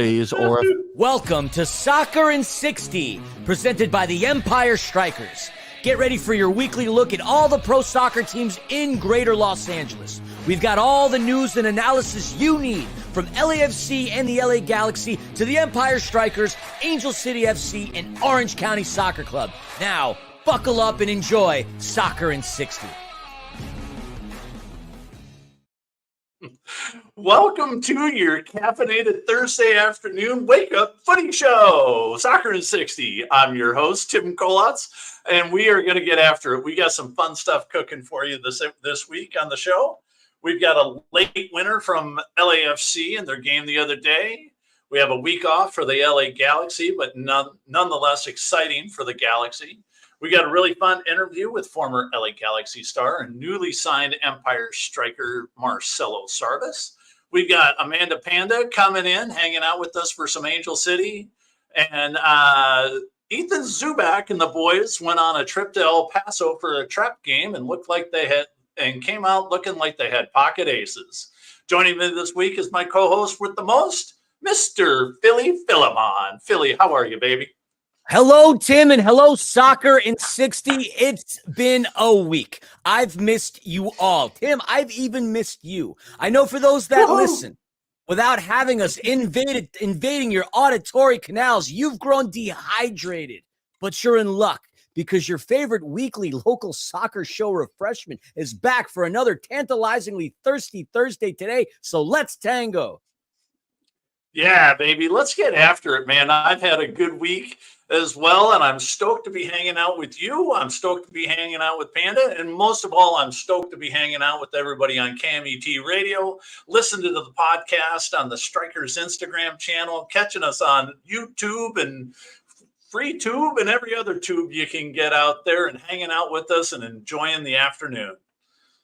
plays or... Welcome to Soccer in 60, presented by the Empire Strykers. Get ready for your weekly look at all the pro soccer teams in Greater Los Angeles. We've got all the news and analysis you need, from LAFC and the LA Galaxy to the Empire Strykers, Angel City FC, and Orange County Soccer Club. Now, buckle up and enjoy Soccer in 60. Welcome to your caffeinated Thursday afternoon wake-up footy show, Soccer in 60. I'm your host, Tim Kolotz, and we are going to get after it. We got some fun stuff cooking for you this week on the show. We've got a late winner from LAFC in their game the other day. We have a week off for the LA Galaxy, but nonetheless exciting for the Galaxy. We got a really fun interview with former LA Galaxy star and newly signed Empire Striker Marcelo Sarvas. We got Amanda Panda coming in, hanging out with us for some Angel City. And Ethan Zubak and the boys went on a trip to El Paso for a trap game and came out looking like they had pocket aces. Joining me this week is my co-host with the most, Mr. Philly Philemon. Philly, how are you, baby? Hello, Tim, and hello, Soccer in 60. It's been a week. I've missed you all. Tim, I've even missed you. I know for those that listen, without having us invading your auditory canals, you've grown dehydrated. But you're in luck, because your favorite weekly local soccer show refreshment is back for another tantalizingly thirsty Thursday today. So let's tango. Yeah, baby. Let's get after it, man. I've had a good week as well, and I'm stoked to be hanging out with you. I'm stoked to be hanging out with Panda, and most of all, I'm stoked to be hanging out with everybody on CAMET Radio. Listen to the podcast on the Strikers Instagram channel, catching us on YouTube and FreeTube and every other tube you can get out there, and hanging out with us and enjoying the afternoon.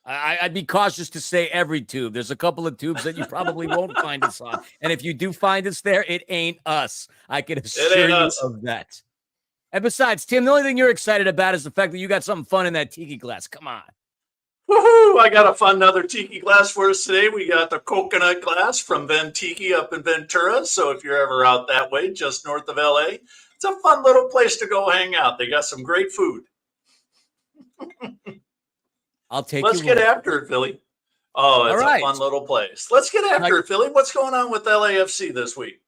I'd be cautious to say every tube. There's a couple of tubes that you probably won't find us on. And if you do find us there, it ain't us. I can assure you of that. And besides, Tim, the only thing you're excited about is the fact that you got something fun in that tiki glass. Come on. Woohoo! I got a fun another tiki glass for us today. We got the coconut glass from Ventiki up in Ventura. So if you're ever out that way, just north of LA, it's a fun little place to go hang out. They got some great food. Let's get after it, Philly. Oh, it's a fun little place. Let's get after it, Philly. What's going on with LAFC this week?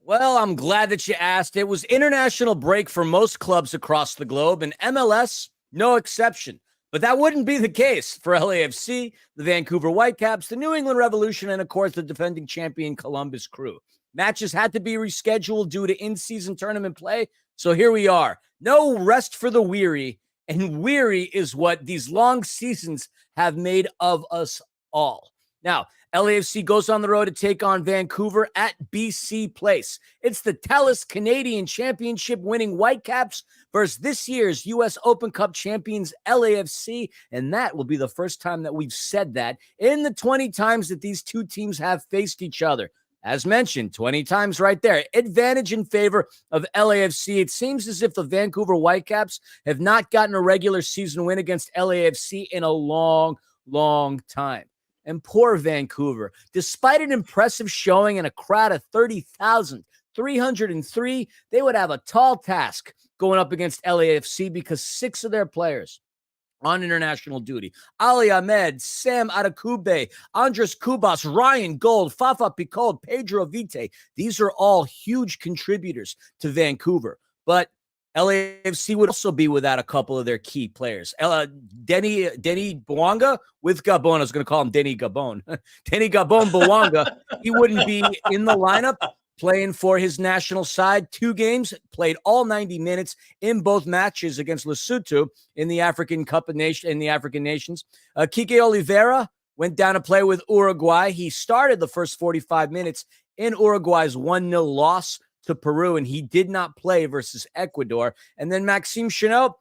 Well, I'm glad that you asked. It was international break for most clubs across the globe, and MLS, no exception. But that wouldn't be the case for LAFC, the Vancouver Whitecaps, the New England Revolution, and, of course, the defending champion Columbus Crew. Matches had to be rescheduled due to in-season tournament play, so here we are. No rest for the weary. And weary is what these long seasons have made of us all. Now, LAFC goes on the road to take on Vancouver at BC Place. It's the TELUS Canadian Championship winning Whitecaps versus this year's U.S. Open Cup champions LAFC, and that will be the first time that we've said that in the 20 times that these two teams have faced each other. As mentioned, 20 times right there. Advantage in favor of LAFC. It seems as if the Vancouver Whitecaps have not gotten a regular season win against LAFC in a long, long time. And poor Vancouver, despite an impressive showing and a crowd of 30,303, they would have a tall task going up against LAFC because 6 of their players on international duty, Ali Ahmed, Sam Adekugbe, Andres Kubas, Ryan Gold, Fafa Picot, Pedro Vite. These are all huge contributors to Vancouver. But LAFC would also be without a couple of their key players. Denny Bouanga with Gabon. I was going to call him Denny Gabon. Denny Gabon Bouanga. He wouldn't be in the lineup playing for his national side. 2 games, played all 90 minutes in both matches against Lesotho in the African Cup of Nations, in the African Nations. Kike Oliveira went down to play with Uruguay. He started the first 45 minutes in Uruguay's 1-0 loss to Peru, and he did not play versus Ecuador. And then Maxime Chanot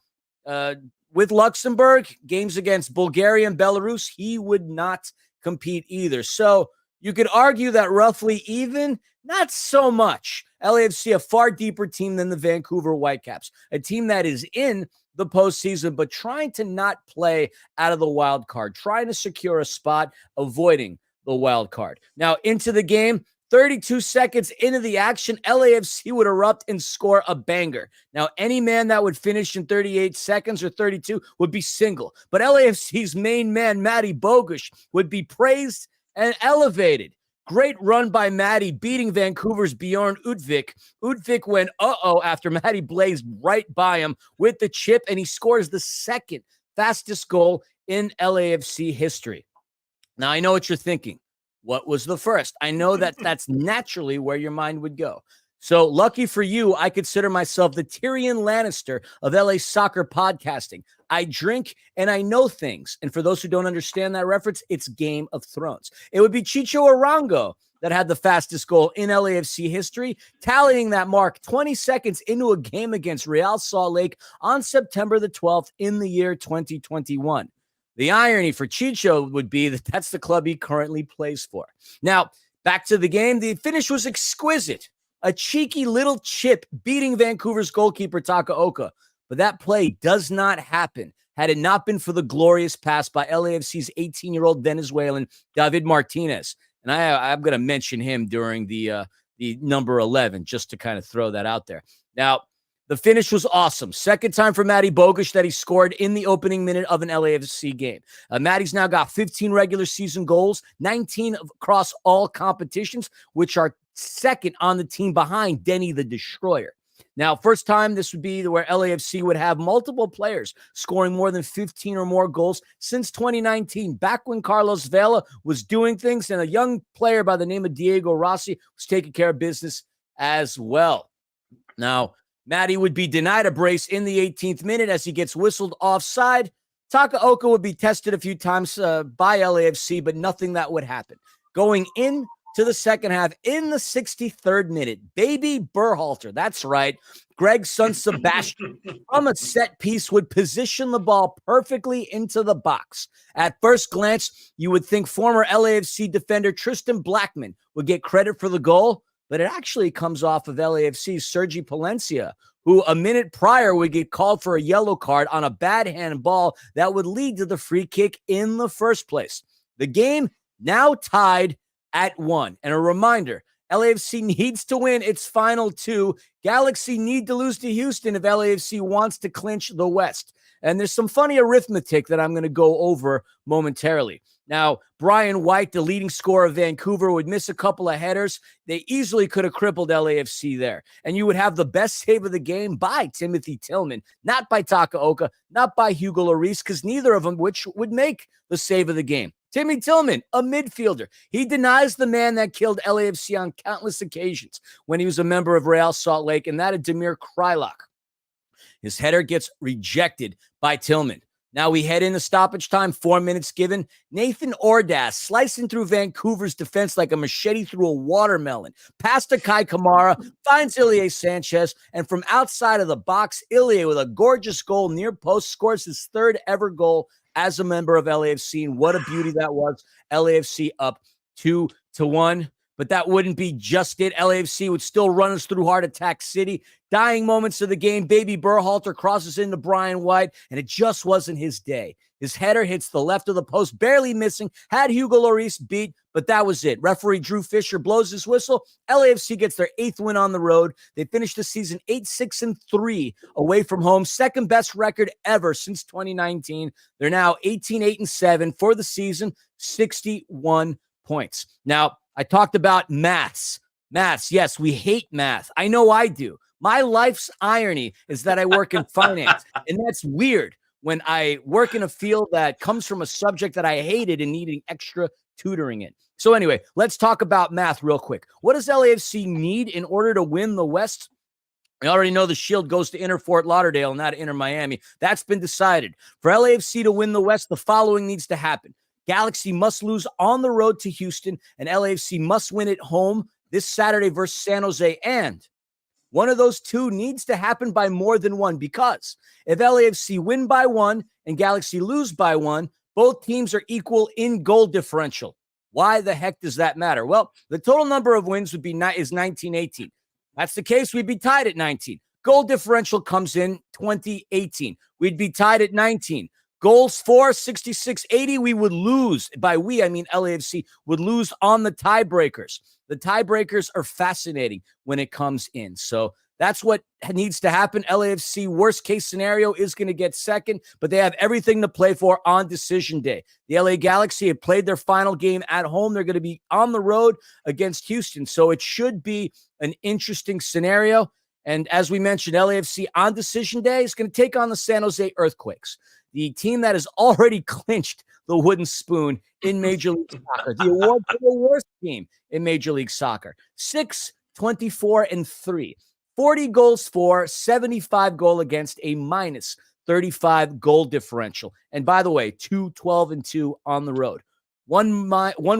with Luxembourg, games against Bulgaria and Belarus, he would not compete either. So you could argue that roughly even, not so much. LAFC, a far deeper team than the Vancouver Whitecaps, a team that is in the postseason, but trying to not play out of the wild card, trying to secure a spot, avoiding the wild card. Now, into the game, 32 seconds into the action, LAFC would erupt and score a banger. Now, any man that would finish in 38 seconds or 32 would be single. But LAFC's main man, Matty Bogusz, would be praised and elevated. Great run by Matty, beating Vancouver's Bjorn Utvik. Utvik went after Matty blazed right by him with the chip, and he scores the second fastest goal in LAFC history. Now, I know what you're thinking. What was the first? I know that that's naturally where your mind would go. So lucky for you, I consider myself the Tyrion Lannister of LA soccer podcasting. I drink and I know things. And for those who don't understand that reference, it's Game of Thrones. It would be Chicho Arango that had the fastest goal in LAFC history, tallying that mark 20 seconds into a game against Real Salt Lake on September the 12th in the year 2021. The irony for Chicho would be that that's the club he currently plays for. Now, back to the game. The finish was exquisite. A cheeky little chip beating Vancouver's goalkeeper Takaoka. But that play does not happen had it not been for the glorious pass by LAFC's 18-year-old Venezuelan David Martinez. And I'm going to mention him during the number 11, just to kind of throw that out there. Now, the finish was awesome. Second time for Matty Bogusz that he scored in the opening minute of an LAFC game. Matty's now got 15 regular season goals, 19 across all competitions, which are second on the team behind Denny the Destroyer. Now, first time this would be where LAFC would have multiple players scoring more than 15 or more goals since 2019, back when Carlos Vela was doing things and a young player by the name of Diego Rossi was taking care of business as well. Now, Matty would be denied a brace in the 18th minute as he gets whistled offside. Takaoka would be tested a few times by LAFC, but nothing that would happen. Going into the second half in the 63rd minute, baby Berhalter, that's right, Greg's son Sebastian, from a set piece would position the ball perfectly into the box. At first glance, you would think former LAFC defender Tristan Blackman would get credit for the goal, but it actually comes off of LAFC's Sergi Palencia, who a minute prior would get called for a yellow card on a bad handball that would lead to the free kick in the first place. The game now tied at 1. And a reminder, LAFC needs to win its final 2. Galaxy need to lose to Houston if LAFC wants to clinch the West. And there's some funny arithmetic that I'm going to go over momentarily. Now, Brian White, the leading scorer of Vancouver, would miss a couple of headers. They easily could have crippled LAFC there. And you would have the best save of the game by Timothy Tillman, not by Takaoka, not by Hugo Lloris, because neither of them which would make the save of the game. Timmy Tillman, a midfielder. He denies the man that killed LAFC on countless occasions when he was a member of Real Salt Lake, and that is Damir Kreilach. His header gets rejected by Tillman. Now we head into stoppage time, 4 minutes given. Nathan Ordaz slicing through Vancouver's defense like a machete through a watermelon. Past to Kai Kamara, finds Ilie Sanchez, and from outside of the box, Ilie with a gorgeous goal near post scores his third ever goal as a member of LAFC. And what a beauty that was. LAFC up 2-1. But that wouldn't be just it. LAFC would still run us through Heart Attack City. Dying moments of the game, baby Berhalter crosses into Brian White, and it just wasn't his day. His header hits the left of the post, barely missing, had Hugo Lloris beat, but that was it. Referee Drew Fisher blows his whistle. LAFC gets their 8th win on the road. They finished the season 8-6-3 away from home, second best record ever since 2019. They're now 18-8-7 for the season, 61 points. Now, I talked about maths. Maths, yes, we hate math. I know I do. My life's irony is that I work in finance, and that's weird when I work in a field that comes from a subject that I hated and needing extra tutoring in. So anyway, let's talk about math real quick. What does LAFC need in order to win the West? I already know the Shield goes to Inter Fort Lauderdale, not Inter Miami. That's been decided. For LAFC to win the West, the following needs to happen. Galaxy must lose on the road to Houston, and LAFC must win at home this Saturday versus San Jose. And one of those two needs to happen by more than one, because if LAFC win by 1 and Galaxy lose by 1, both teams are equal in goal differential. Why the heck does that matter? Well, the total number of wins is 19-18. That's the case. We'd be tied at 19. Goal differential comes in 20-18. We'd be tied at 19. Goals for 66-80. We would lose. By we, I mean LAFC would lose on the tiebreakers. The tiebreakers are fascinating when it comes in. So that's what needs to happen. LAFC, worst case scenario, is going to get second, but they have everything to play for on decision day. The LA Galaxy have played their final game at home. They're going to be on the road against Houston. So it should be an interesting scenario. And as we mentioned, LAFC on decision day is going to take on the San Jose Earthquakes, the team that has already clinched the wooden spoon in Major League Soccer, the award for the worst team in Major League Soccer. 6-24-3, 40 goals for, 75 goal against, a minus 35 goal differential. And by the way, 2-12-2 on the road. One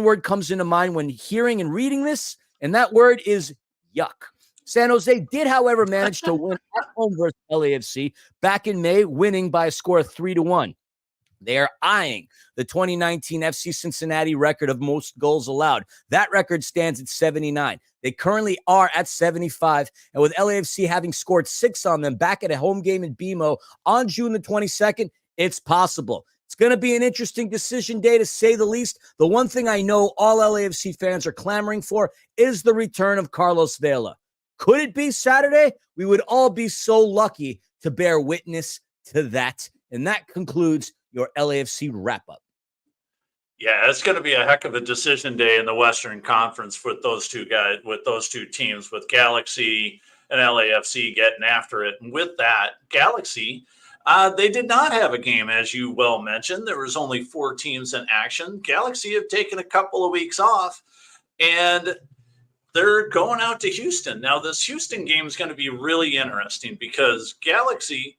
word comes into mind when hearing and reading this, and that word is yuck. San Jose did, however, manage to win at home versus LAFC back in May, winning by a score of 3-1. They are eyeing the 2019 FC Cincinnati record of most goals allowed. That record stands at 79. They currently are at 75, and with LAFC having scored 6 on them back at a home game in BMO on June the 22nd, it's possible. It's going to be an interesting decision day, to say the least. The one thing I know all LAFC fans are clamoring for is the return of Carlos Vela. Could it be Saturday? We would all be so lucky to bear witness to that. And that concludes your LAFC wrap-up. Yeah, it's going to be a heck of a decision day in the Western Conference with those two guys, with those two teams, with Galaxy and LAFC getting after it. And with that, Galaxy, they did not have a game, as you well mentioned. There was only 4 teams in action. Galaxy have taken a couple of weeks off, and they're going out to Houston. Now, this Houston game is going to be really interesting because Galaxy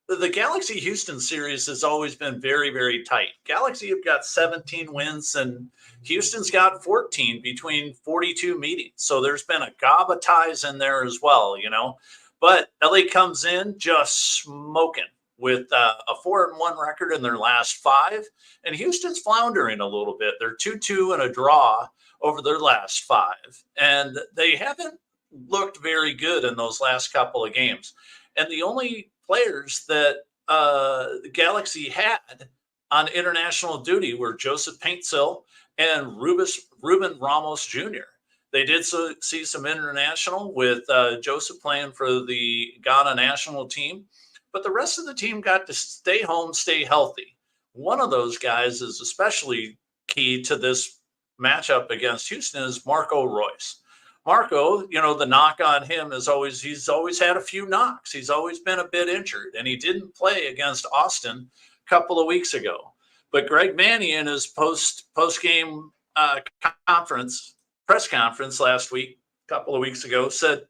the Galaxy Houston series has always been very, very tight. Galaxy have got 17 wins and Houston's got 14 between 42 meetings. So there's been a gob of ties in there as well, you know. But LA comes in just smoking with a 4-1 record in their last 5. And Houston's floundering a little bit. They're 2-2 and a draw over their last 5. And they haven't looked very good in those last couple of games. And the only players that the Galaxy had on international duty were Joseph Paintsil and Ruben Ramos Jr. They did see some international with Joseph playing for the Ghana national team, but the rest of the team got to stay home, stay healthy. One of those guys is especially key to this matchup against Houston is Marco Royce. Marco, you know, the knock on him is he's always had a few knocks. He's always been a bit injured, and he didn't play against Austin a couple of weeks ago. But Greg Manny in his post-game press conference last week, a couple of weeks ago, said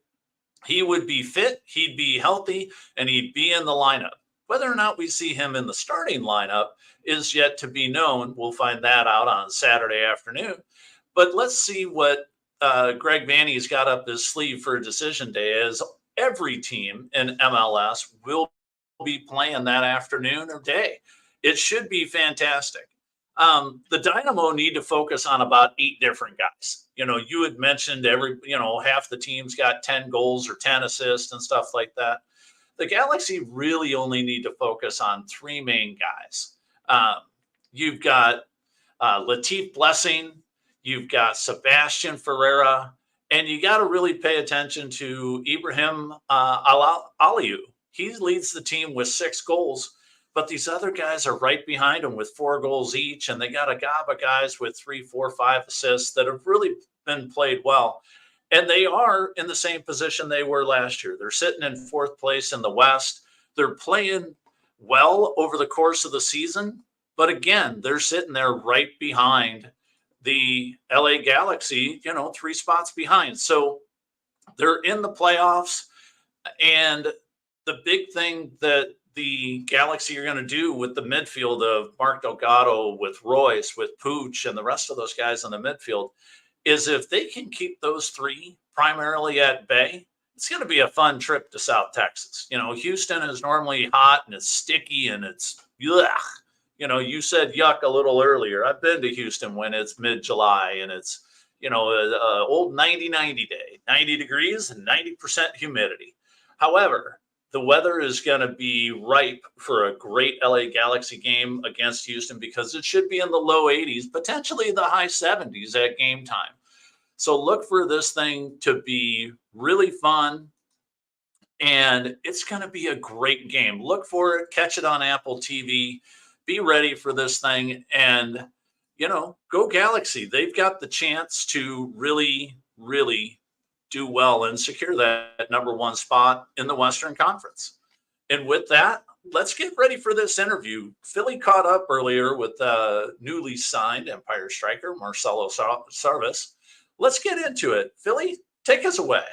he would be fit, he'd be healthy, and he'd be in the lineup. Whether or not we see him in the starting lineup is yet to be known. We'll find that out on Saturday afternoon. But let's see what Greg Manny's got up his sleeve for a decision day, as every team in MLS will be playing that afternoon or day. It should be fantastic. The Dynamo need to focus on about 8 different guys. You know, you had mentioned half the team's got 10 goals or 10 assists and stuff like that. The Galaxy really only need to focus on 3 main guys. You've got Latif Blessing, you've got Sebastian Ferreira, and you got to really pay attention to Ibrahim Aliou. He leads the team with 6 goals, but these other guys are right behind him with 4 goals each, and they got a gob of guys with 3, 4, 5 assists that have really been played well. And they are in the same position they were last year. They're sitting in 4th place in the West. They're playing well over the course of the season, but again, they're sitting there right behind the LA Galaxy, 3 spots behind. So they're in the playoffs. And the big thing that the Galaxy are going to do with the midfield of Mark Delgado, with Royce, with Pooch, and the rest of those guys in the midfield is if they can keep those 3 primarily at bay, it's going to be a fun trip to South Texas. Houston is normally hot and it's sticky and it's yuck. You said yuck a little earlier. I've been to Houston when it's mid-July and it's, old 90-90 day, 90 degrees and 90% humidity. However, the weather is going to be ripe for a great LA Galaxy game against Houston because it should be in the low 80s, potentially the high 70s at game time. So look for this thing to be really fun, and it's going to be a great game. Look for it, catch it on Apple TV, be ready for this thing, and, go Galaxy. They've got the chance to really, really do well and secure that number one spot in the Western Conference. And with that, let's get ready for this interview. Philly caught up earlier with newly signed Empire Striker Marcelo Sarvas. Let's get into it. Philly, take us away.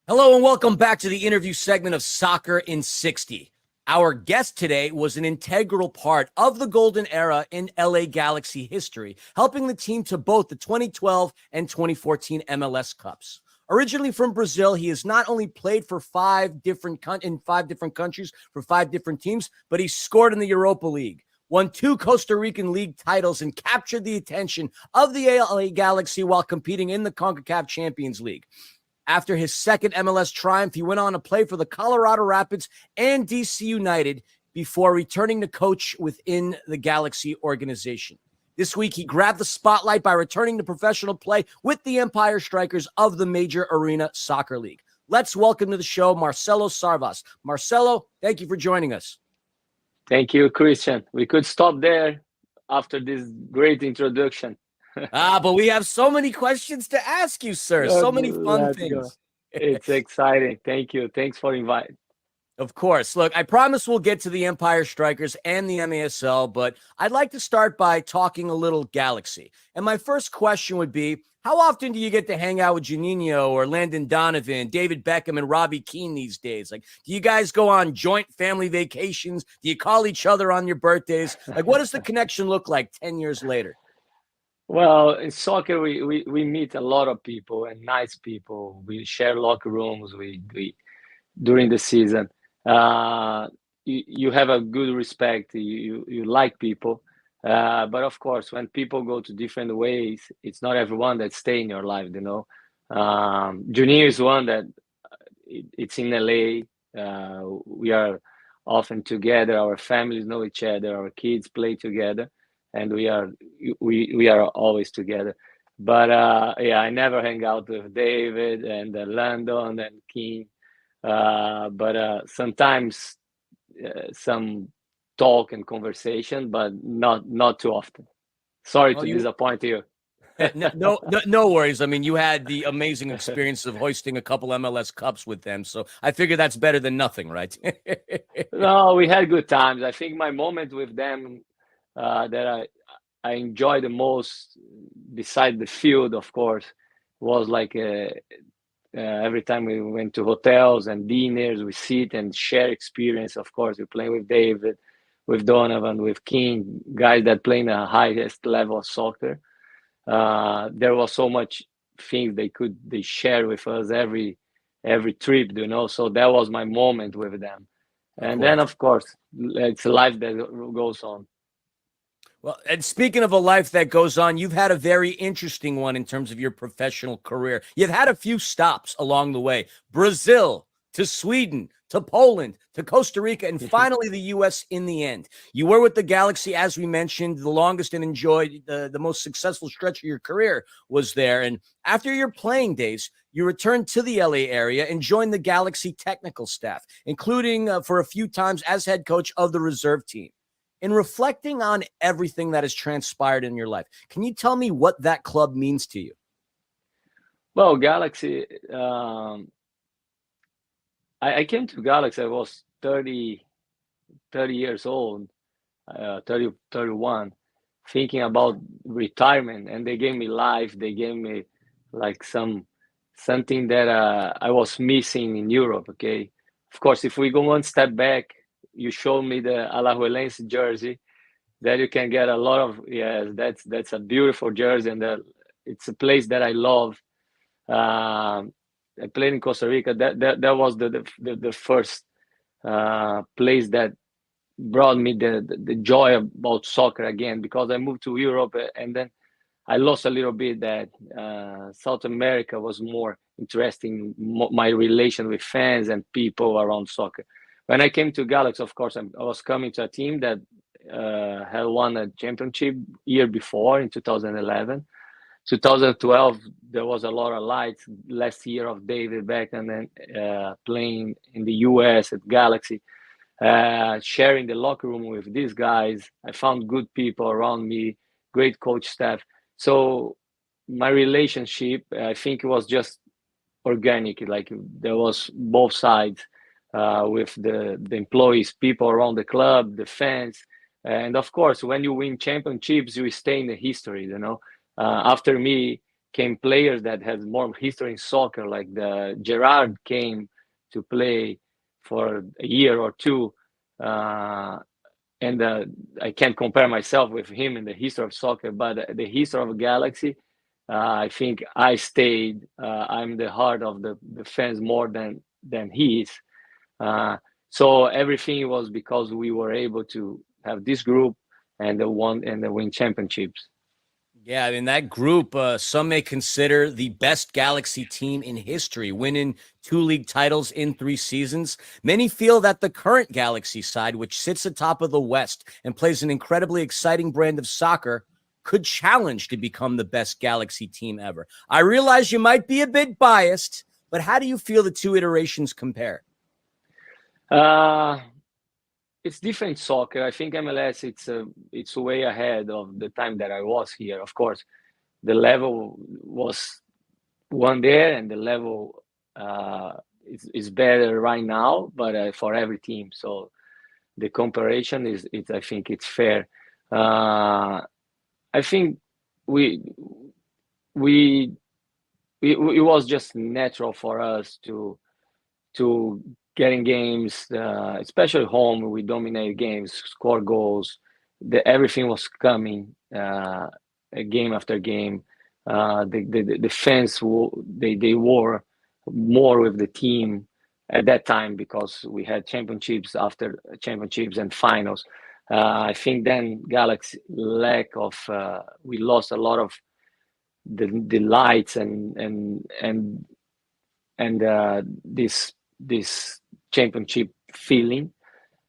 Hello and welcome back to the interview segment of Soccer in 60. Our guest today was an integral part of the golden era in LA Galaxy history, helping the team to both the 2012 and 2014 MLS Cups. Originally from Brazil, he has not only played for five different countries for five different teams, but he scored in the Europa League, won 2 Costa Rican League titles, and captured the attention of the LA Galaxy while competing in the CONCACAF Champions League. After his second MLS triumph, he went on to play for the Colorado Rapids and DC United before returning to coach within the Galaxy organization. This week, he grabbed the spotlight by returning to professional play with the Empire Strykers of the Major Arena Soccer League. Let's welcome to the show Marcelo Sarvas. Marcelo, thank you for joining us. Thank you, Christian. We could stop there after this great introduction. But we have so many questions to ask you, sir. So many fun things. It's exciting. Thank you. Thanks for inviting. Of course. Look, I promise we'll get to the Empire Strykers and the MASL, but I'd like to start by talking a little Galaxy. And my first question would be, how often do you get to hang out with Juninho or Landon Donovan, David Beckham, and Robbie Keane these days? Like, do you guys go on joint family vacations? Do you call each other on your birthdays? Like, what does the connection look like 10 years later? Well, in soccer, we meet a lot of people and nice people. We share locker rooms. We during the season. You have a good respect. You like people. But of course, when people go to different ways, it's not everyone that stay in your life, Juninho is one that it's in LA. We are often together. Our families know each other. Our kids play together, and we are always together. But I never hang out with David and Landon and King. But sometimes some talk and conversation, but not too often. Sorry to disappoint you. No worries. I mean, you had the amazing experience of hoisting a couple MLS Cups with them, so I figure that's better than nothing, right? No, we had good times. I think my moment with them that I enjoyed the most, beside the field, of course, was like every time we went to hotels and dinners, we sit and share experience. Of course, we play with David, with Donovan, with King, guys that play in the highest level of soccer. There was so much things they share with us every trip, So that was my moment with them. And then, of course, it's a life that goes on. Well, and speaking of a life that goes on, you've had a very interesting one in terms of your professional career. You've had a few stops along the way. Brazil to Sweden to Poland to Costa Rica and finally the U.S. in the end. You were with the Galaxy, as we mentioned, the longest and enjoyed the most successful stretch of your career was there. And after your playing days, you returned to the LA area and joined the Galaxy technical staff, including for a few times as head coach of the reserve team. In reflecting on everything that has transpired in your life, can you tell me what that club means to you? Well, Galaxy, I came to Galaxy, I was 30 years old, 31, thinking about retirement, and they gave me life. They gave me like something that I was missing in Europe, okay? Of course, if we go one step back, you showed me the Alajuelense jersey that you can get a lot of. Yes, that's a beautiful jersey, and it's a place that I love. I played in Costa Rica. That was the first place that brought me the joy about soccer again, because I moved to Europe and then I lost a little bit that South America was more interesting, my relation with fans and people around soccer. When I came to Galaxy, of course, I was coming to a team that had won a championship year before in 2011. 2012, there was a lot of lights. Last year of David Beckham and playing in the US at Galaxy, sharing the locker room with these guys. I found good people around me, great coach staff. So my relationship, I think it was just organic. Like there was both sides with the employees, people around the club, the fans. And of course, when you win championships, you stay in the history, you know. After me came players that had more history in soccer, like the Gerard came to play for a year or two. And I can't compare myself with him in the history of soccer, but the history of Galaxy, I think I stayed. I'm the heart of the fans more than he is. So everything was because we were able to have this group and the win championships. Yeah, I mean, that group, some may consider the best Galaxy team in history, winning 2 league titles in 3 seasons. Many feel that the current Galaxy side, which sits atop of the West and plays an incredibly exciting brand of soccer, could challenge to become the best Galaxy team ever. I realize you might be a bit biased, but how do you feel the 2 iterations compare? It's different soccer. I think MLS it's way ahead of the time that I was here. Of course, the level was one there, and the level is better right now. But for every team, so the comparison is I think it's fair. I think it was just natural for us to getting games, especially home. We dominate games, score goals. Everything was coming game after game. The fans they were more with the team at that time because we had championships after championships and finals. I think then Galaxy lack of we lost a lot of the lights and this championship feeling.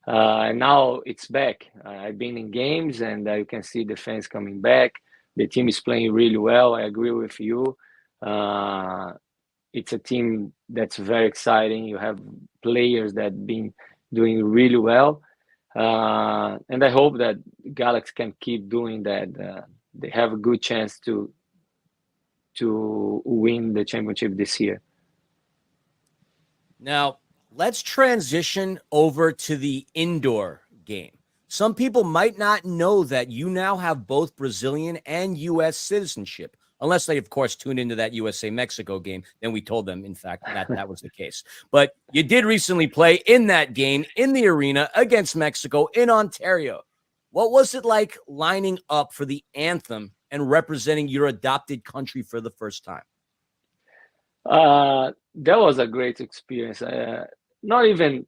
And now it's back. I've been in games and you can see the fans coming back. The team is playing really well. I agree with you. It's a team that's very exciting. You have players that been doing really well. And I hope that Galaxy can keep doing that. They have a good chance to win the championship this year. Now, let's transition over to the indoor game. Some people might not know that you now have both Brazilian and U.S. citizenship, unless they, of course, tuned into that USA-Mexico game. Then we told them, in fact, that was the case. But you did recently play in that game in the arena against Mexico in Ontario. What was it like lining up for the anthem and representing your adopted country for the first time? That was a great experience. Not even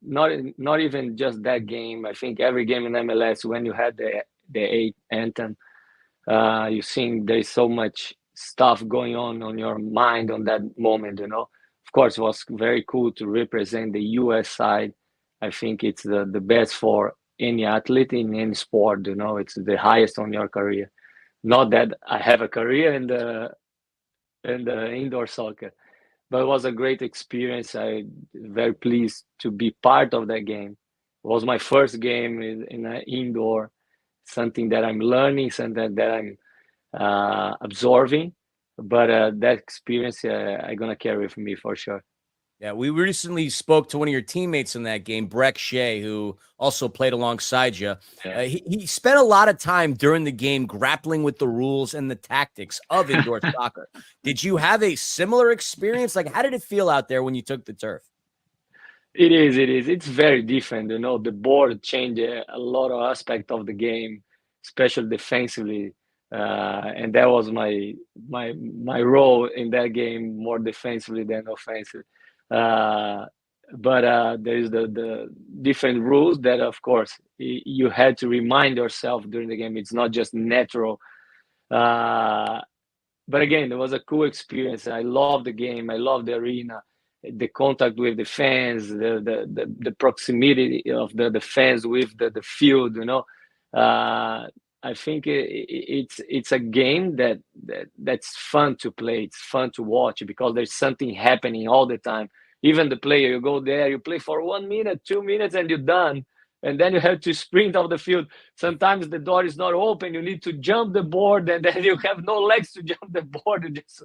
just that game. I think every game in MLS, when you had the anthem, you think there's so much stuff going on your mind on that moment. You know, of course, it was very cool to represent the U.S. side. I think it's the best for any athlete in any sport. You know, it's the highest on your career. Not that I have a career in the indoor soccer. But it was a great experience. I'm very pleased to be part of that game. It was my first game in an indoor, something that I'm learning, something that I'm absorbing. But that experience I'm going to carry with me for sure. Yeah, we recently spoke to one of your teammates in that game, Breck Shea, who also played alongside you. He spent a lot of time during the game grappling with the rules and the tactics of indoor soccer. Did you have a similar experience? Like, how did it feel out there when you took the turf? It is. It's very different. You know, the board changed a lot of aspect of the game, especially defensively. And that was my role in that game, more defensively than offensive. But there's the different rules that, of course, you had to remind yourself during the game. It's not just natural but again, it was a cool experience. I love the game. I love the arena, the contact with the fans, the proximity of the fans with the field. I think it's a game that's fun to play. It's fun to watch because there's something happening all the time. Even the player, you go there, you play for 1 minute, 2 minutes, and you're done. And then you have to sprint off the field. Sometimes the door is not open. You need to jump the board, and then you have no legs to jump the board. You just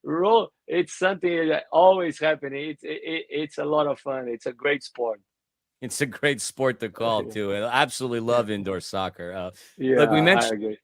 roll. It's something that always happening. It's a lot of fun. It's a great sport. It's a great sport to call too. I absolutely love indoor soccer. Yeah, like we I mentioned, agree.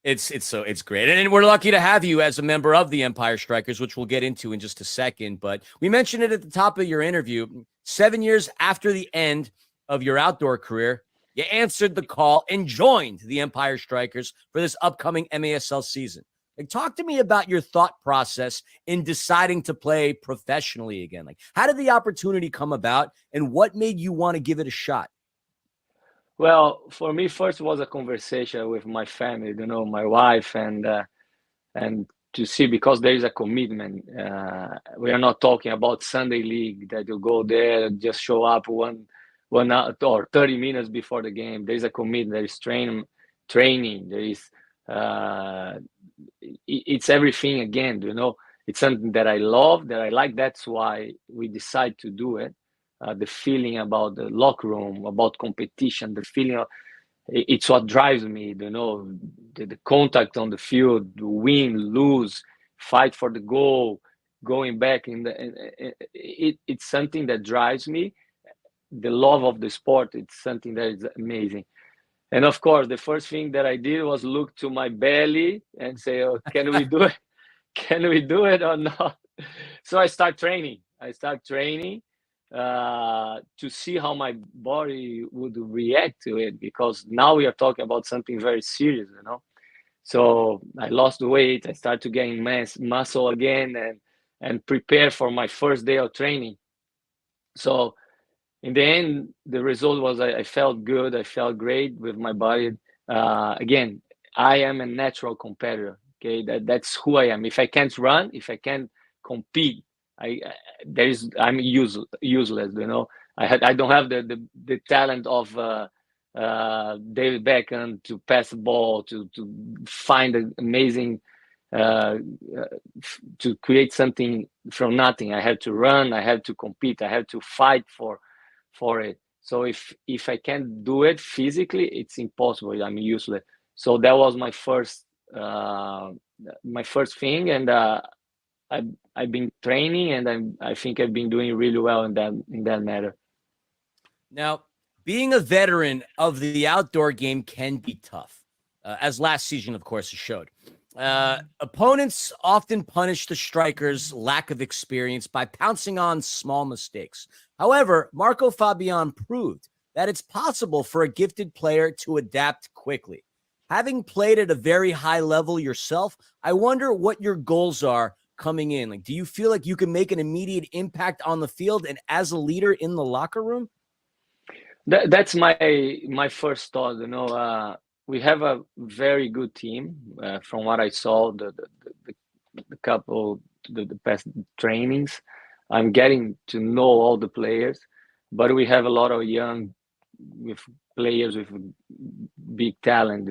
it's great, and we're lucky to have you as a member of the Empire Strykers, which we'll get into in just a second. But we mentioned it at the top of your interview. 7 years after the end of your outdoor career, you answered the call and joined the Empire Strykers for this upcoming MASL season. Like, talk to me about your thought process in deciding to play professionally again. Like, how did the opportunity come about, and what made you want to give it a shot? Well, for me, first was a conversation with my family, my wife, and to see, because there is a commitment. We are not talking about Sunday league that you go there, just show up one hour or 30 minutes before the game. There is a commitment. There is training. There is it's everything again. It's something that I love, that I like. That's why we decide to do it. The feeling about the locker room, about competition, the feeling of it's what drives me. The contact on the field, win, lose, fight for the goal, going back it's something that drives me. The love of the sport, it's something that is amazing. And of course, the first thing that I did was look to my belly and say, "Oh, can we do it? Can we do it or not?" So I start training. To see how my body would react to it, because now we are talking about something very serious. So I lost the weight. I started to gain muscle again, and prepare for my first day of training. So in the end, the result was I felt good. I felt great with my body. Again, I am a natural competitor. Okay, that's who I am. If I can't run, if I can't compete, I'm useless. I don't have the talent of David Beckham to pass the ball, to find an amazing, to create something from nothing. I had to run. I had to compete. I had to fight for it. So if I can't do it physically, it's impossible. I'm useless. So that was my first thing, and I've been training, and I think I've been doing really well in that matter. Now, being a veteran of the outdoor game can be tough, as last season, of course, showed. Opponents often punish the strikers' lack of experience by pouncing on small mistakes. However, Marco Fabian proved that it's possible for a gifted player to adapt quickly. Having played at a very high level yourself, I wonder what your goals are coming in. Like, do you feel like you can make an immediate impact on the field and as a leader in the locker room? That's my first thought. We have a very good team. From what I saw, the past trainings, I'm getting to know all the players, but we have a lot of young with players with big talent.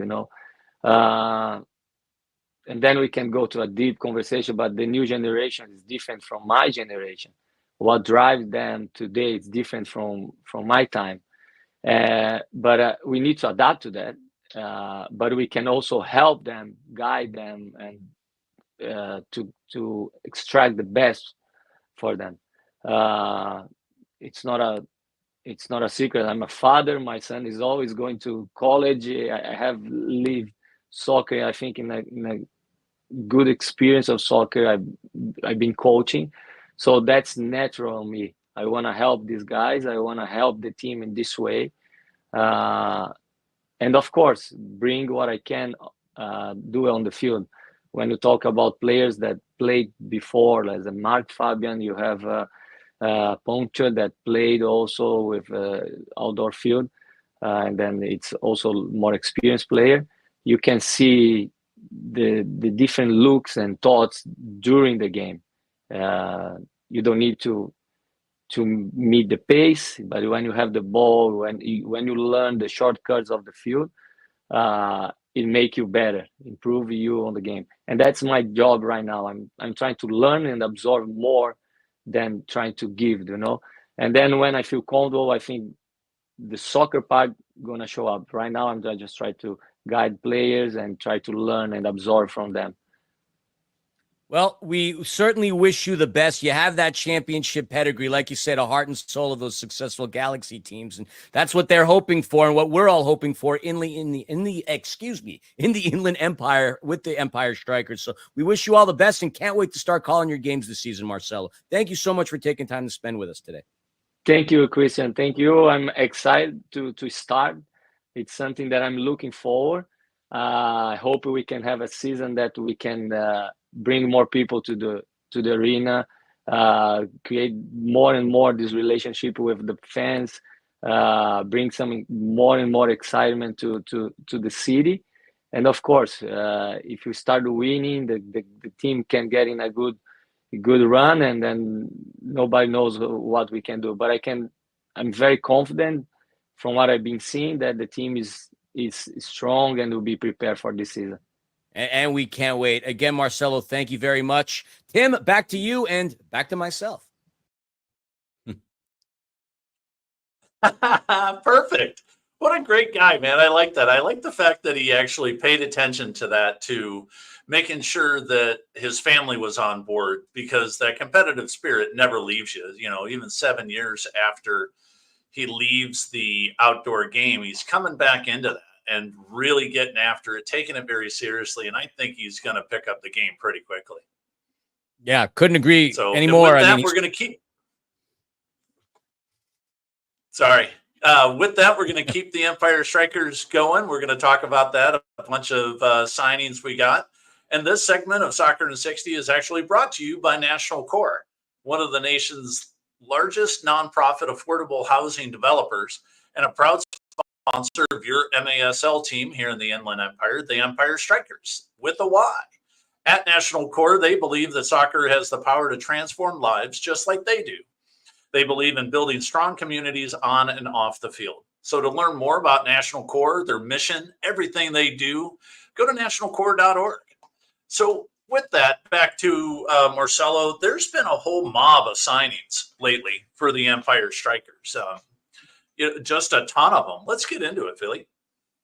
And then we can go to a deep conversation. But the new generation is different from my generation. What drives them today is different from my time. But we need to adapt to that. But we can also help them, guide them, and to extract the best for them. It's not a secret. I'm a father. My son is always going to college. I have lived soccer, I think, in a good experience of soccer. I've been coaching, so that's natural on me. I want to help these guys. I want to help the team in this way. And of course, bring what I can do on the field. When you talk about players that played before, as Mark Fabian, you have Poncho that played also with outdoor field, and then it's also more experienced player. You can see the different looks and thoughts during the game. You don't need to meet the pace, but when you have the ball, when you learn the shortcuts of the field, it make you better, improve you on the game. And that's my job right now. I'm trying to learn and absorb more than trying to give, And then when I feel comfortable, I think the soccer part gonna show up. Right now, I'm just trying to guide players and try to learn and absorb from them. Well, we certainly wish you the best. You have that championship pedigree, like you said, a heart and soul of those successful Galaxy teams, and that's what they're hoping for, and what we're all hoping for in the Inland Empire with the Empire Strykers. So we wish you all the best, and can't wait to start calling your games this season, Marcelo. Thank you so much for taking time to spend with us today. Thank you, Christian. Thank you. I'm excited to start. It's something that I'm looking forward. I hope we can have a season that we can bring more people to the arena, create more and more this relationship with the fans, bring some more and more excitement to the city. And of course, if you start winning, the team can get in a good run, and then nobody knows what we can do. But I'm very confident from what I've been seeing that the team is strong and will be prepared for this season. And we can't wait. Again, Marcelo, thank you very much. Tim, back to you and back to myself. Perfect. What a great guy, man. I like that. I like the fact that he actually paid attention to that, to making sure that his family was on board, because that competitive spirit never leaves you. Even 7 years after he leaves the outdoor game, he's coming back into that and really getting after it, taking it very seriously. And I think he's going to pick up the game pretty quickly. Yeah, couldn't agree anymore. With that, we're going to keep. Sorry. With that, we're going to keep the Empire Strykers going. We're going to talk about that, a bunch of signings we got. And this segment of Soccer in 60 is actually brought to you by National Core, one of the nation's largest nonprofit affordable housing developers and a proud sponsor of your MASL team here in the Inland Empire, the Empire Strykers, with a Y. At National Core, they believe that soccer has the power to transform lives just like they do. They believe in building strong communities on and off the field. So to learn more about National Core, their mission, everything they do, go to nationalcore.org. So with that, back to Marcelo, there's been a whole mob of signings lately for the Empire Strykers. Just a ton of them. Let's get into it, Philly.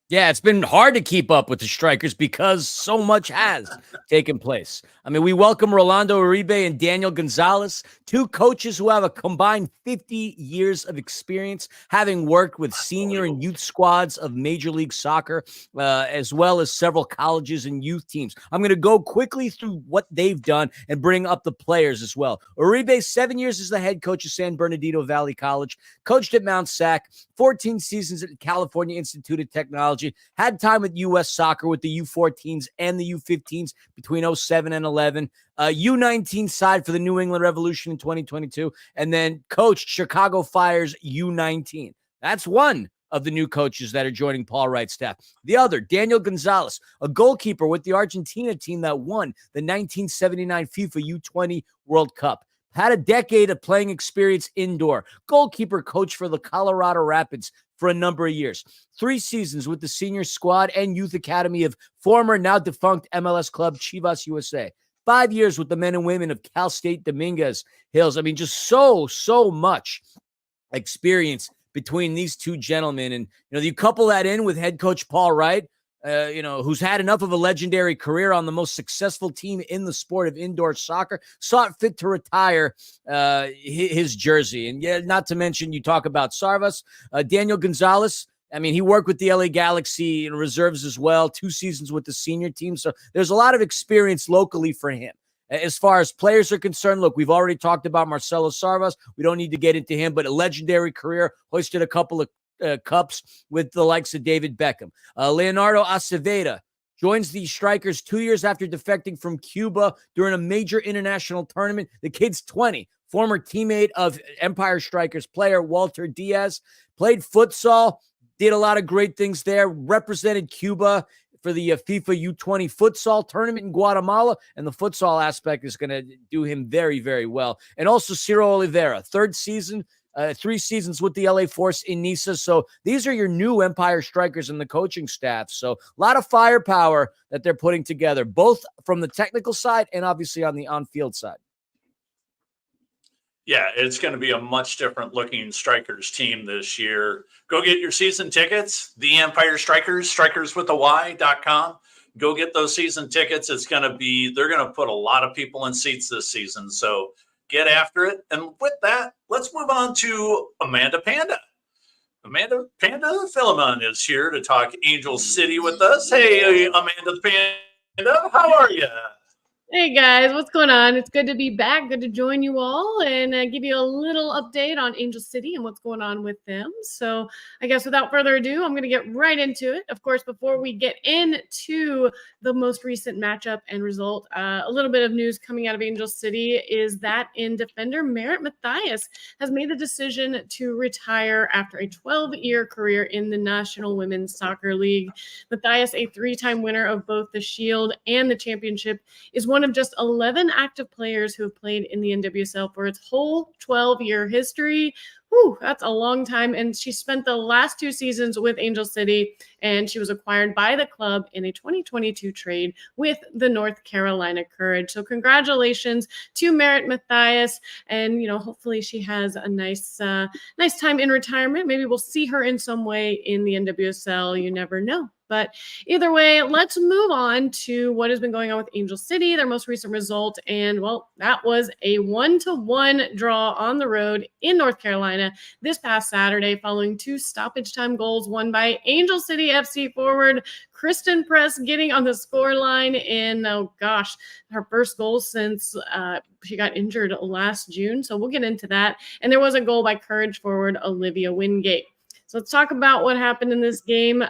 Yeah, it's been hard to keep up with the Strikers because so much has taken place. I mean, we welcome Rolando Uribe and Daniel Gonzalez, two coaches who have a combined 50 years of experience, having worked with senior and youth squads of Major League Soccer, as well as several colleges and youth teams. I'm going to go quickly through what they've done and bring up the players as well. Uribe, 7 years as the head coach of San Bernardino Valley College, coached at Mount Sac, 14 seasons at California Institute of Technology, had time with U.S. Soccer with the U14s and the U15s between 07 and 11, U19 side for the New England Revolution in 2022, and then coached Chicago Fire's U19. That's one of the new coaches that are joining Paul Wright's staff. The other, Daniel Gonzalez, a goalkeeper with the Argentina team that won the 1979 FIFA U20 World Cup. Had a decade of playing experience indoor. Goalkeeper coach for the Colorado Rapids for a number of years. 3 seasons with the senior squad and youth academy of former, now defunct MLS club Chivas USA. 5 years with the men and women of Cal State Dominguez Hills. I mean, just so much experience between these two gentlemen. And, you couple that in with head coach Paul Wright, who's had enough of a legendary career on the most successful team in the sport of indoor soccer, saw it fit to retire his jersey. And yeah, not to mention, you talk about Sarvas, Daniel Gonzalez. I mean, he worked with the LA Galaxy in reserves as well, 2 seasons with the senior team. So there's a lot of experience locally for him. As far as players are concerned, look, we've already talked about Marcelo Sarvas. We don't need to get into him, but a legendary career, hoisted a couple of cups with the likes of David Beckham. Leonardo Aceveda joins the Strikers 2 years after defecting from Cuba during a major international tournament. The kid's 20, former teammate of Empire Strykers player Walter Diaz, played futsal, did a lot of great things there, represented Cuba for the FIFA U20 futsal tournament in Guatemala, and the futsal aspect is going to do him very, very well. And also Ciro Oliveira, 3 seasons with the LA Force in Niza. So these are your new Empire Strykers and the coaching staff. So a lot of firepower that they're putting together, both from the technical side and obviously on the on-field side. Yeah, it's going to be a much different looking Strikers team this year. Go get your season tickets, the Empire Strykers, strikerswithany.com. Go get those season tickets. They're going to put a lot of people in seats this season. So get after it. And with that, let's move on to Amanda Panda. Amanda Panda Philemon is here to talk Angel City with us. Hey, Amanda Panda, how are you? Hey guys, what's going on? It's good to be back. Good to join you all and give you a little update on Angel City and what's going on with them. So I guess without further ado, I'm going to get right into it. Of course, before we get into the most recent matchup and result, a little bit of news coming out of Angel City is that defender Merritt Mathias has made the decision to retire after a 12-year career in the National Women's Soccer League. Mathias, a 3-time winner of both the Shield and the championship, is one of just 11 active players who have played in the NWSL for its whole 12-year history. Whew, that's a long time. And she spent the last 2 seasons with Angel City, and she was acquired by the club in a 2022 trade with the North Carolina Courage. So congratulations to Merritt Mathias. And, hopefully she has a nice time in retirement. Maybe we'll see her in some way in the NWSL. You never know. But either way, let's move on to what has been going on with Angel City, their most recent result. And, well, that was a 1-1 draw on the road in North Carolina this past Saturday following 2 stoppage time goals won by Angel City FC forward Kristen Press getting on the scoreline in, her first goal since she got injured last June. So we'll get into that. And there was a goal by Courage forward Olivia Wingate. So let's talk about what happened in this game.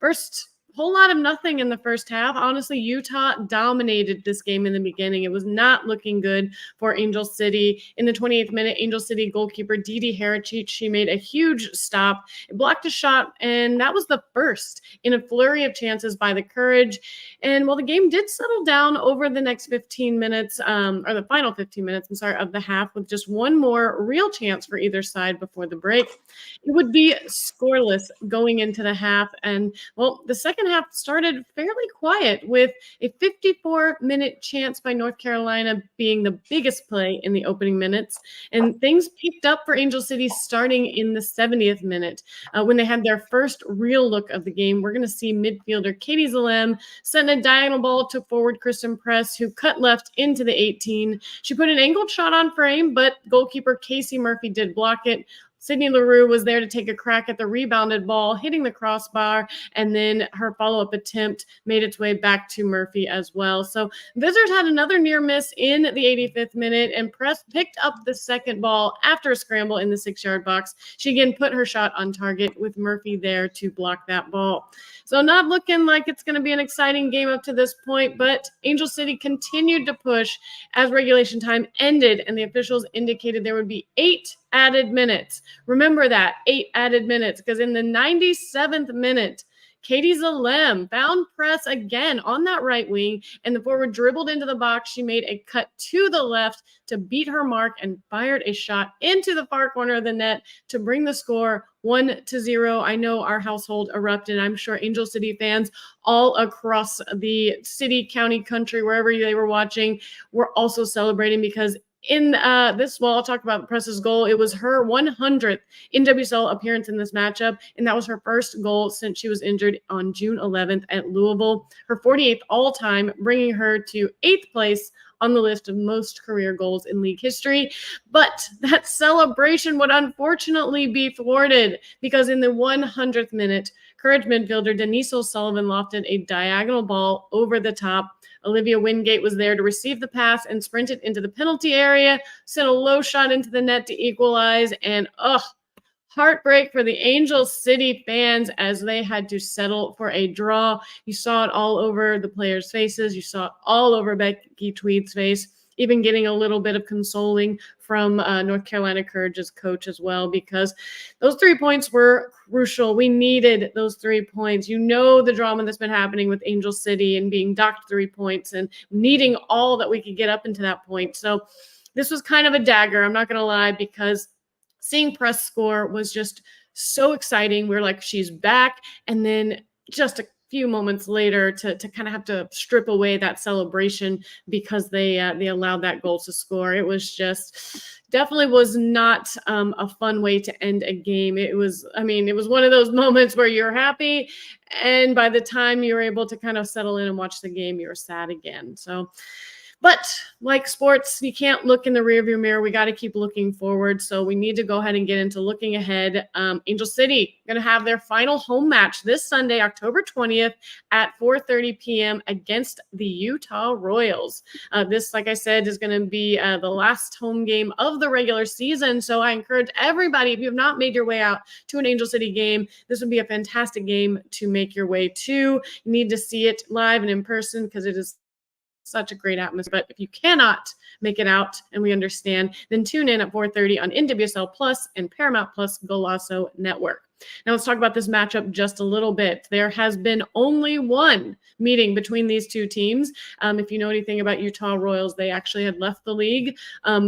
First, whole lot of nothing in the first half. Honestly, Utah dominated this game in the beginning. It was not looking good for Angel City. In the 28th minute, Angel City goalkeeper Didi Harachich, she made a huge stop. It blocked a shot, and that was the first in a flurry of chances by the Courage. And while the game did settle down over the next 15 minutes, or the final 15 minutes, of the half, with just one more real chance for either side before the break, it would be scoreless going into the half. And, well, the second half started fairly quiet with a 54-minute chance by North Carolina being the biggest play in the opening minutes. And things picked up for Angel City starting in the 70th minute when they had their first real look of the game. We're going to see midfielder Katie Zalem send a diagonal ball to forward Kristen Press, who cut left into the 18. She put an angled shot on frame, but goalkeeper Casey Murphy did block it. Sydney LaRue was there to take a crack at the rebounded ball, hitting the crossbar, and then her follow-up attempt made its way back to Murphy as well. So visitors had another near miss in the 85th minute, and Press picked up the second ball after a scramble in the 6-yard box. She again put her shot on target with Murphy there to block that ball. So not looking like it's going to be an exciting game up to this point, but Angel City continued to push as regulation time ended, and the officials indicated there would be 8 added minutes. Remember that, 8 added minutes, because in the 97th minute, Katie Zalem found Press again on that right wing, and the forward dribbled into the box. She made a cut to the left to beat her mark and fired a shot into the far corner of the net to bring the score 1-0. I know our household erupted. I'm sure Angel City fans all across the city, county, country, wherever they were watching, were also celebrating because in I'll talk about Press's goal. It was her 100th NWSL appearance in this matchup, and that was her first goal since she was injured on June 11th at Louisville. Her 48th all-time, bringing her to 8th place on the list of most career goals in league history. But that celebration would unfortunately be thwarted because in the 100th minute, Courage midfielder Denise O'Sullivan lofted a diagonal ball over the top. Olivia Wingate was there to receive the pass and sprinted into the penalty area, sent a low shot into the net to equalize, and heartbreak for the Angel City fans as they had to settle for a draw. You saw it all over the players' faces. You saw it all over Becky Tweed's face. even getting a little bit of consoling from North Carolina Courage's coach as well, because those 3 points were crucial. We needed those 3 points. You know, the drama that's been happening with Angel City and being docked 3 points and needing all that we could get up into that point. So this was kind of a dagger, I'm not going to lie, because seeing press score was just so exciting. We were like, she's back. And then just a few moments later to kind of have to strip away that celebration because they allowed that goal to score. It was just definitely was not a fun way to end a game. It was one of those moments where you're happy, and by the time you were able to kind of settle in and watch the game, you were sad again. So, but like sports, you can't look in the rearview mirror. We got to keep looking forward. So we need to go ahead and get into looking ahead. Angel City going to have their final home match this Sunday, October 20th at 4:30 p.m. against the Utah Royals. This, like I said, is going to be the last home game of the regular season. So I encourage everybody, if you have not made your way out to an Angel City game, this would be a fantastic game to make your way to. You need to see it live and in person because it is such a great atmosphere. But if you cannot make it out, and we understand, then tune in at 4:30 on NWSL Plus and Paramount Plus Golazo Network. Now let's talk about this matchup just a little bit. There has been only one meeting between these two teams. If you know anything about Utah Royals, they actually had left the league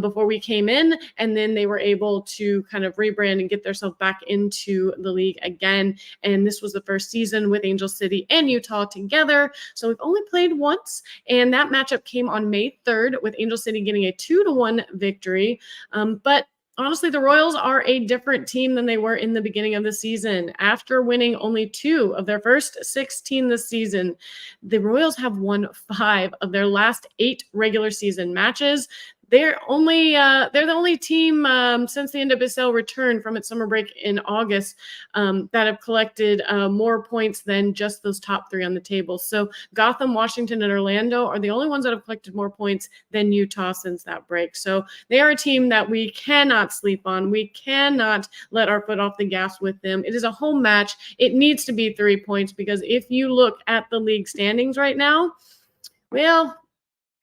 before we came in, and then they were able to kind of rebrand and get themselves back into the league again. And this was the first season with Angel City and Utah together. So we've only played once, and that matchup came on May 3rd with Angel City getting a 2-1 victory. But honestly, the Royals are a different team than they were in the beginning of the season. After winning only 2 of their first 16 this season, the Royals have won 5 of their last 8 regular season matches. They're the only team since the NWSL returned from its summer break in August that have collected more points than just those top 3 on the table. So Gotham, Washington, and Orlando are the only ones that have collected more points than Utah since that break. So they are a team that we cannot sleep on. We cannot let our foot off the gas with them. It is a home match. It needs to be 3 points, because if you look at the league standings right now, well,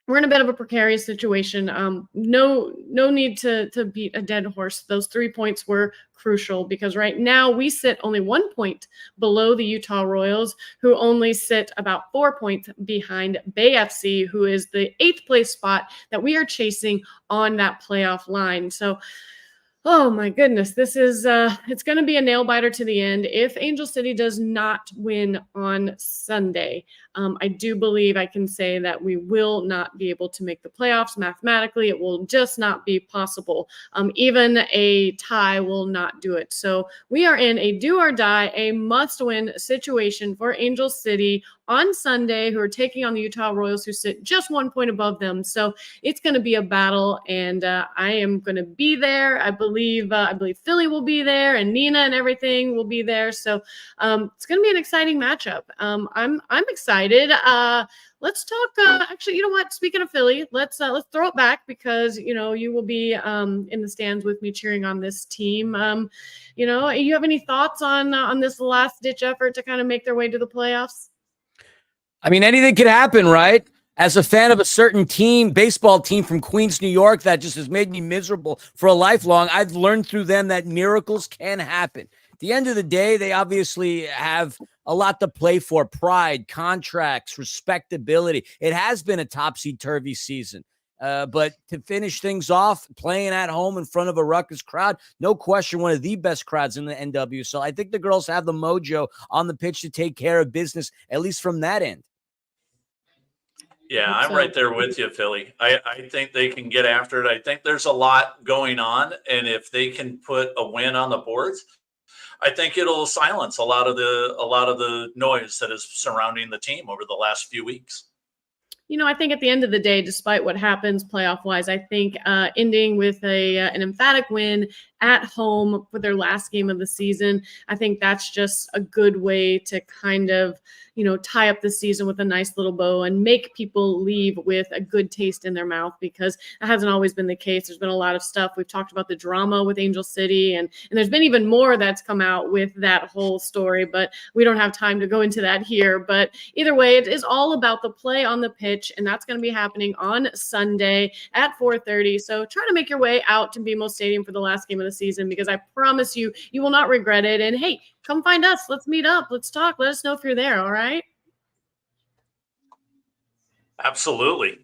we're in a bit of a precarious situation. No need to beat a dead horse. Those 3 points were crucial, because right now we sit only 1 point below the Utah Royals, who only sit about 4 points behind Bay FC, who is the 8th place spot that we are chasing on that playoff line. So, oh my goodness, this is it's going to be a nail biter to the end. If Angel City does not win on Sunday, I do believe I can say that we will not be able to make the playoffs mathematically. It will just not be possible. Even a tie will not do it. So we are in a do or die, a must-win situation for Angel City on Sunday, who are taking on the Utah Royals, who sit just 1 point above them. So it's going to be a battle, and I am going to be there. I believe Philly will be there, and Nina and everything will be there. So it's going to be an exciting matchup. I'm excited. Let's talk. Actually, you know what? Speaking of Philly, let's throw it back, because you will be in the stands with me cheering on this team. You have any thoughts on this last ditch effort to kind of make their way to the playoffs? I mean, anything could happen, right? As a fan of a certain team, baseball team from Queens, New York, that just has made me miserable for a lifelong, I've learned through them that miracles can happen. At the end of the day, they obviously have a lot to play for: pride, contracts, respectability. It has been a topsy-turvy season. But to finish things off, playing at home in front of a ruckus crowd, no question, one of the best crowds in the NW. So I think the girls have the mojo on the pitch to take care of business, at least from that end. Yeah, I'm right there with you, Philly. I think they can get after it. I think there's a lot going on, and if they can put a win on the boards, I think it'll silence a lot of the noise that is surrounding the team over the last few weeks. I think at the end of the day, despite what happens playoff-wise, I think ending with an emphatic win at home for their last game of the season, I think that's just a good way to kind of, tie up the season with a nice little bow and make people leave with a good taste in their mouth, because that hasn't always been the case. There's been a lot of stuff. We've talked about the drama with Angel City, and there's been even more that's come out with that whole story, but we don't have time to go into that here. But either way, it is all about the play on the pitch. pitch, and that's going to be happening on Sunday at 4:30. So try to make your way out to BMO Stadium for the last game of the season, because I promise you, you will not regret it. And hey, come find us. Let's meet up. Let's talk. Let us know if you're there. All right. Absolutely.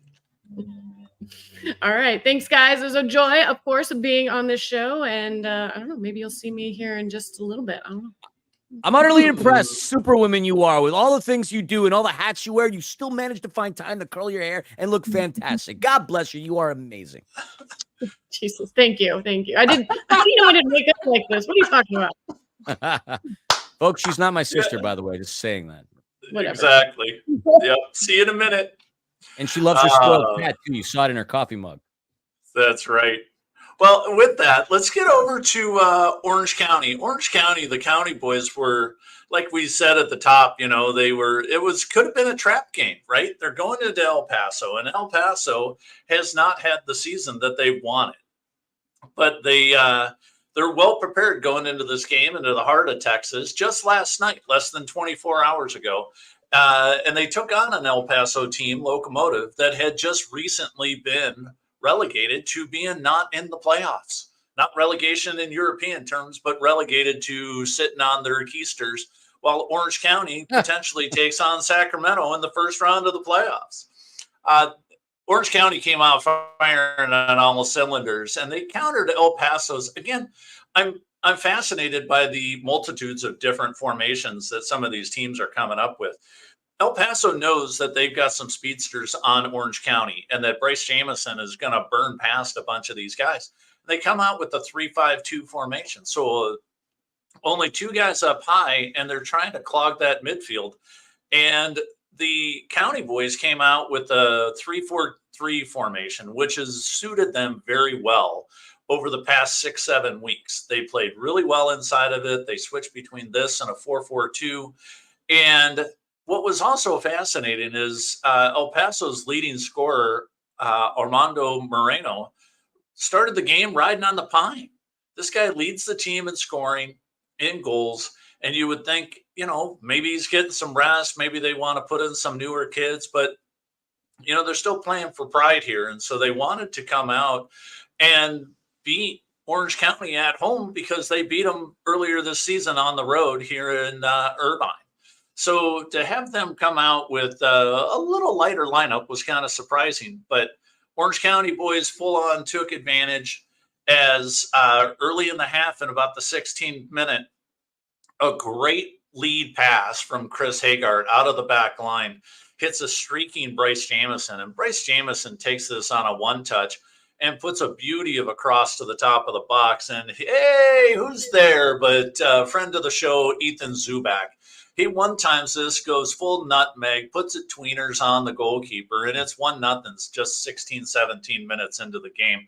All right. Thanks, guys. It was a joy, of course, of being on this show. And I don't know, maybe you'll see me here in just a little bit. I don't know. I'm utterly impressed, superwoman you are, with all the things you do and all the hats you wear. You still manage to find time to curl your hair and look fantastic. God bless you. You are amazing. Jesus. Thank you. Thank you. I didn't wake up like this. What are you talking about? Folks, she's not my sister, by the way, just saying that. Whatever. Exactly. Yep. See you in a minute. And she loves her spoiled cat, too. You saw it in her coffee mug. That's right. Well, with that, let's get over to Orange County. Orange County, the County boys were, like we said at the top, could have been a trap game, right? They're going into El Paso, and El Paso has not had the season that they wanted. But they're well prepared going into this game, into the heart of Texas, just last night, less than 24 hours ago. And they took on an El Paso team, Locomotive, that had just recently been relegated to being not in the playoffs. Not relegation in European terms, but relegated to sitting on their keisters, while Orange County potentially takes on Sacramento in the first round of the playoffs. Orange County came out firing on all cylinders, and they countered El Paso's. Again, I'm fascinated by the multitudes of different formations that some of these teams are coming up with. El Paso knows that they've got some speedsters on Orange County, and that Bryce Jamison is going to burn past a bunch of these guys. They come out with a 3-5-2 formation. So only two guys up high, and they're trying to clog that midfield. And the County boys came out with a 3-4-3 formation, which has suited them very well over the past 6-7 weeks. They played really well inside of it. They switched between this and a 4-4-2. And what was also fascinating is El Paso's leading scorer, Armando Moreno, started the game riding on the pine. This guy leads the team in scoring, in goals, and you would think, maybe he's getting some rest. Maybe they want to put in some newer kids, but, they're still playing for pride here. And so they wanted to come out and beat Orange County at home, because they beat them earlier this season on the road here in Irvine. So to have them come out with a little lighter lineup was kind of surprising, but Orange County boys full on took advantage as early in the half, in about the 16th minute, a great lead pass from Chris Hagart out of the back line hits a streaking Bryce Jamison, and Bryce Jamison takes this on a one-touch and puts a beauty of a cross to the top of the box. And hey, who's there but friend of the show, Ethan Zubak. He one-times this, goes full nutmeg, puts it tweeners on the goalkeeper, and it's 1-0, just 16, 17 minutes into the game,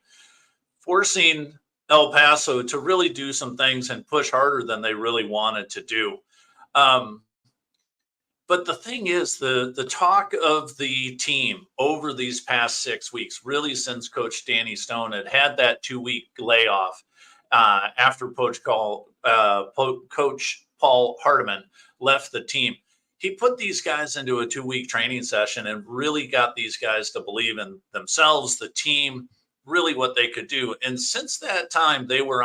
forcing El Paso to really do some things and push harder than they really wanted to do. But the thing is, the talk of the team over these past 6 weeks, really since Coach Danny Stone had that 2-week layoff after Coach Paul Hardiman left the team, he put these guys into a 2-week training session and really got these guys to believe in themselves, the team, really what they could do. And since that time, they were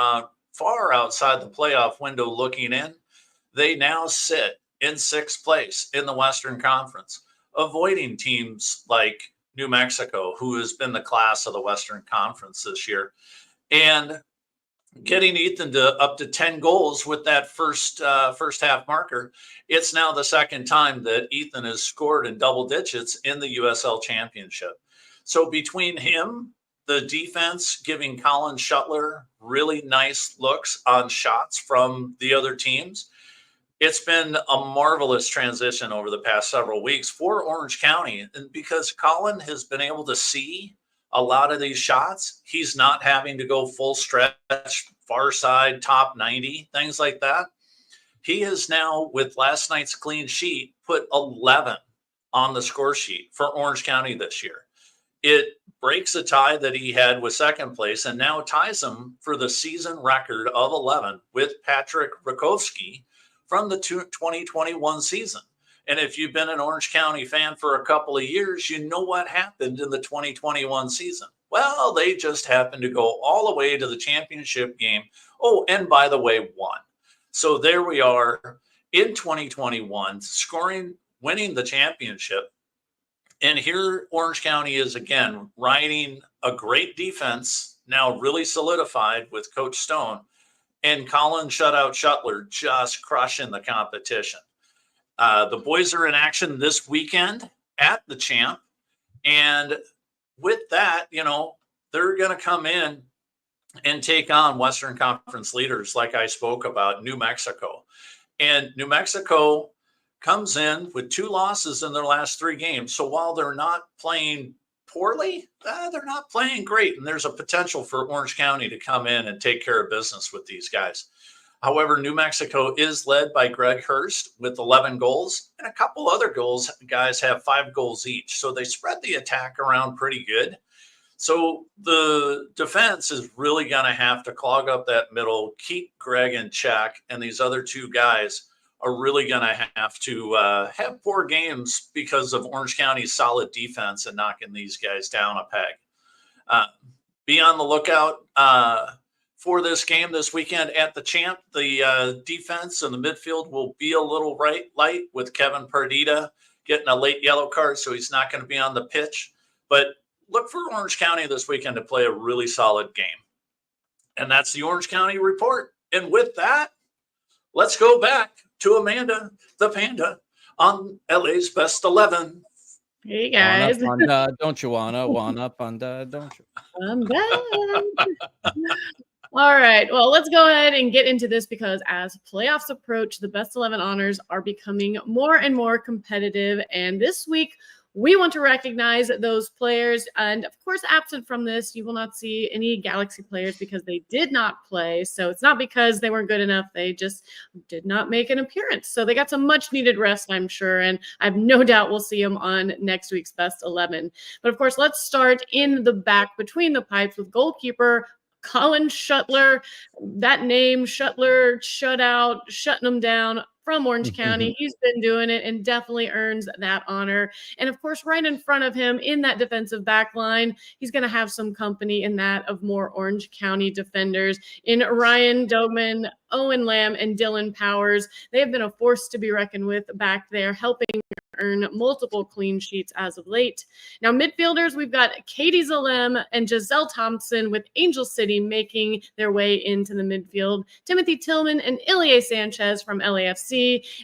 far outside the playoff window looking in. They now sit in 6th place in the Western Conference, avoiding teams like New Mexico, who has been the class of the Western Conference this year, and getting Ethan to up to 10 goals with that first half marker. It's now the second time that Ethan has scored in double digits in the USL Championship. So between him, the defense giving Colin Shuttler really nice looks on shots from the other teams, it's been a marvelous transition over the past several weeks for Orange County. And because Colin has been able to see a lot of these shots, he's not having to go full stretch, far side, top 90, things like that. He is now, with last night's clean sheet, put 11 on the score sheet for Orange County this year. It breaks a tie that he had with second place and now ties him for the season record of 11 with Patrick Rakowski from the 2021 season. And if you've been an Orange County fan for a couple of years, you know what happened in the 2021 season. Well, they just happened to go all the way to the championship game. Oh, and by the way, won. So there we are in 2021, winning the championship. And here Orange County is again riding a great defense, now really solidified with Coach Stone, and Colin Shutout Shuttler just crushing the competition. The boys are in action this weekend at the Champ. And with that, they're going to come in and take on Western Conference leaders, like I spoke about, New Mexico. And New Mexico comes in with 2 losses in their last 3 games. So while they're not playing poorly, they're not playing great. And there's a potential for Orange County to come in and take care of business with these guys. However, New Mexico is led by Greg Hurst with 11 goals, and a couple other guys have 5 goals each. So they spread the attack around pretty good. So the defense is really going to have to clog up that middle, keep Greg in check, and these other 2 guys are really going to have to have poor games because of Orange County's solid defense and knocking these guys down a peg. Be on the lookout for this game this weekend at the Champ. The defense and the midfield will be a little light with Kevin Perdita getting a late yellow card, so he's not going to be on the pitch. But look for Orange County this weekend to play a really solid game. And that's the Orange County report. And with that, let's go back to Amanda, the Panda, on LA's Best 11. Hey, guys. Panda, don't you wanna, Panda, don't you? I'm back. All right. Well, let's go ahead and get into this because as playoffs approach, the Best 11 honors are becoming more and more competitive. And this week, we want to recognize those players. And of course, absent from this, you will not see any Galaxy players because they did not play. So it's not because they weren't good enough. They just did not make an appearance. So they got some much needed rest, I'm sure. And I have no doubt we'll see them on next week's Best 11. But of course, let's start in the back between the pipes with goalkeeper Colin Shuttler. That name, Shuttler, shutout, shutting them down. From Orange County. He's been doing it and definitely earns that honor. And of course, right in front of him in that defensive back line, he's going to have some company in that of more Orange County defenders in Ryan Dogman, Owen Lamb, and Dylan Powers. They have been a force to be reckoned with back there, helping earn multiple clean sheets as of late. Now, midfielders, we've got Katie Zalem and Giselle Thompson with Angel City making their way into the midfield. Timothy Tillman and Ilie Sanchez from LAFC.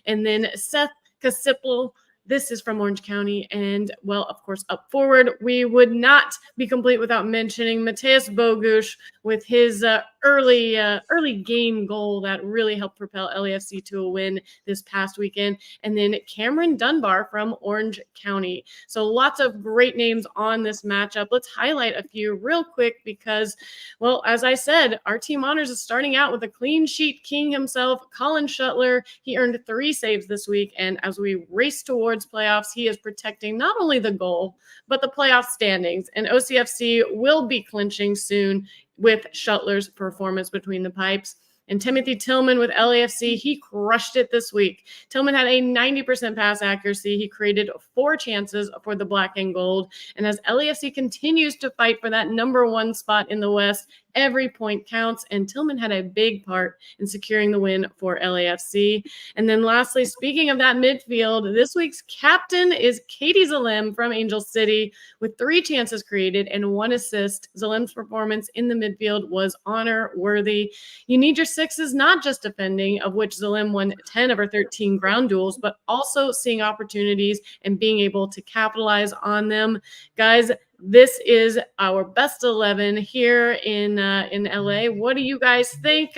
And then Seth Kasipel. This is from Orange County. And, well, of course, up forward, we would not be complete without mentioning Mateus Bogusz with his early game goal that really helped propel LAFC to a win this past weekend. And then Cameron Dunbar from Orange County. So lots of great names on this matchup. Let's highlight a few real quick because, well, as I said, our team honors is starting out with a clean sheet king himself, Colin Shuttler. He earned 3 saves this week. And as we race towards playoffs, he is protecting not only the goal, but the playoff standings. And OCFC will be clinching soon with Shuttler's performance between the pipes. And Timothy Tillman with LAFC, he crushed it this week. Tillman had a 90% pass accuracy. He created 4 chances for the black and gold. And as LAFC continues to fight for that number 1 spot in the West, every point counts. And Tillman had a big part in securing the win for LAFC. And then lastly, speaking of that midfield, this week's captain is Katie Zalem from Angel City with 3 chances created and 1 assist. Zalem's performance in the midfield was honor worthy. You need your 6s, not just defending, of which Zalem won 10 of her 13 ground duels, but also seeing opportunities and being able to capitalize on them. Guys, this is our best 11 here in LA. What do you guys think?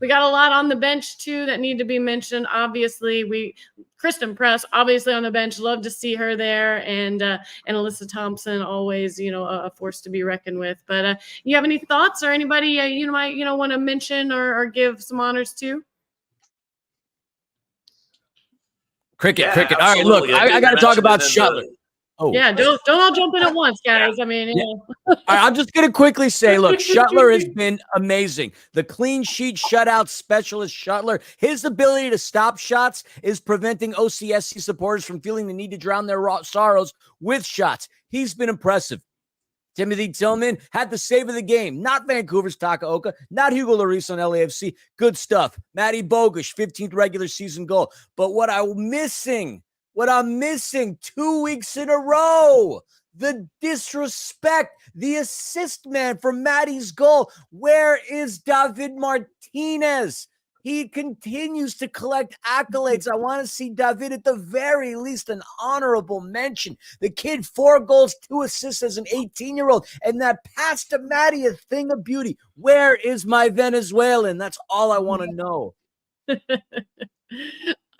We got a lot on the bench too that need to be mentioned. Obviously, Kristen Press, obviously on the bench, love to see her there, and Alyssa Thompson, always a force to be reckoned with. But you have any thoughts or anybody you might want to mention or give some honors to? Cricket. Yeah, All right, look, I got to talk about Shuttler. Oh, Yeah, don't all jump in at once, guys. I mean, yeah. I'm just going to quickly say, look, Shuttler has been amazing. The clean sheet shutout specialist Shuttler, his ability to stop shots is preventing OCSC supporters from feeling the need to drown their sorrows with shots. He's been impressive. Timothy Tillman had the save of the game. Not Vancouver's Takaoka, not Hugo Lloris on LAFC. Good stuff. Matty Bogusz, 15th regular season goal. But what I'm missing 2 weeks in a row, the disrespect, the assist man for Matty's goal. Where is David Martinez? He continues to collect accolades. I want to see David at the very least an honorable mention. The kid, 4 goals, 2 assists as an 18-year-old. And that pass to Matty, a thing of beauty. Where is my Venezuelan? That's all I want to know.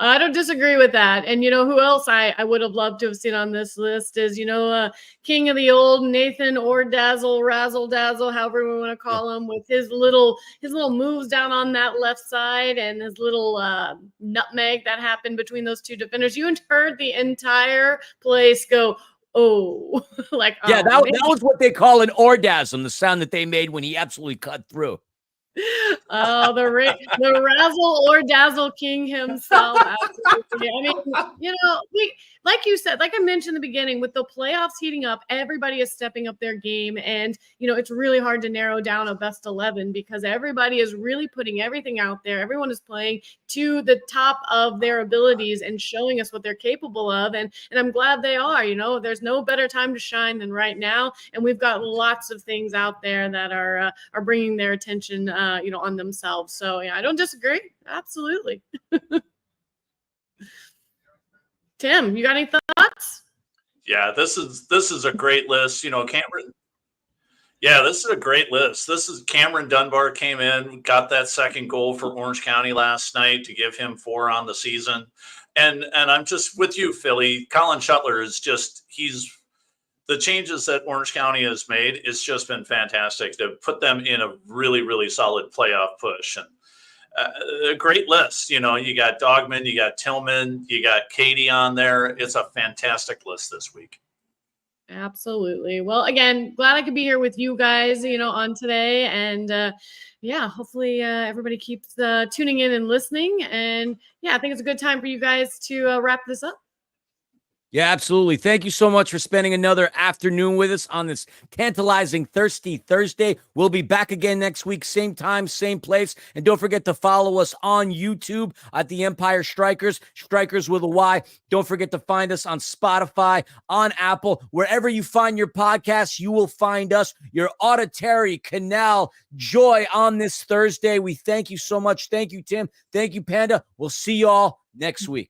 I don't disagree with that. And you know who else I would have loved to have seen on this list is, King of the Old, Nathan Ordazzle, Razzle Dazzle, however we want to call him, with his little moves down on that left side and his little nutmeg that happened between those two defenders. You heard the entire place go, oh, like, yeah, oh, that was what they call an orgasm, the sound that they made when he absolutely cut through. Oh, the razzle or dazzle king himself. Absolutely. I mean, like you said, like I mentioned in the beginning, with the playoffs heating up, everybody is stepping up their game. And, it's really hard to narrow down a best 11 because everybody is really putting everything out there. Everyone is playing to the top of their abilities and showing us what they're capable of. And I'm glad they are. There's no better time to shine than right now. And we've got lots of things out there that are bringing their attention, on themselves. So yeah, I don't disagree. Absolutely. Tim, you got any thoughts? Yeah, this is a great list. Cameron. Yeah, this is a great list. This is Cameron Dunbar came in, got that second goal for Orange County last night to give him 4 on the season. And I'm just with you, Philly. Colin Shuttler is the changes that Orange County has made, it's just been fantastic to put them in a really, really solid playoff push. And a great list. You got Dogman, you got Tillman, you got Katie on there. It's a fantastic list this week. Absolutely. Well, again, glad I could be here with you guys, on today. And hopefully everybody keeps tuning in and listening. And I think it's a good time for you guys to wrap this up. Yeah, absolutely. Thank you so much for spending another afternoon with us on this tantalizing Thirsty Thursday. We'll be back again next week, same time, same place. And don't forget to follow us on YouTube at the Empire Strykers, Strikers with a Y. Don't forget to find us on Spotify, on Apple, wherever you find your podcasts, you will find us, your auditory canal joy on this Thursday. We thank you so much. Thank you, Tim. Thank you, Panda. We'll see you all next week.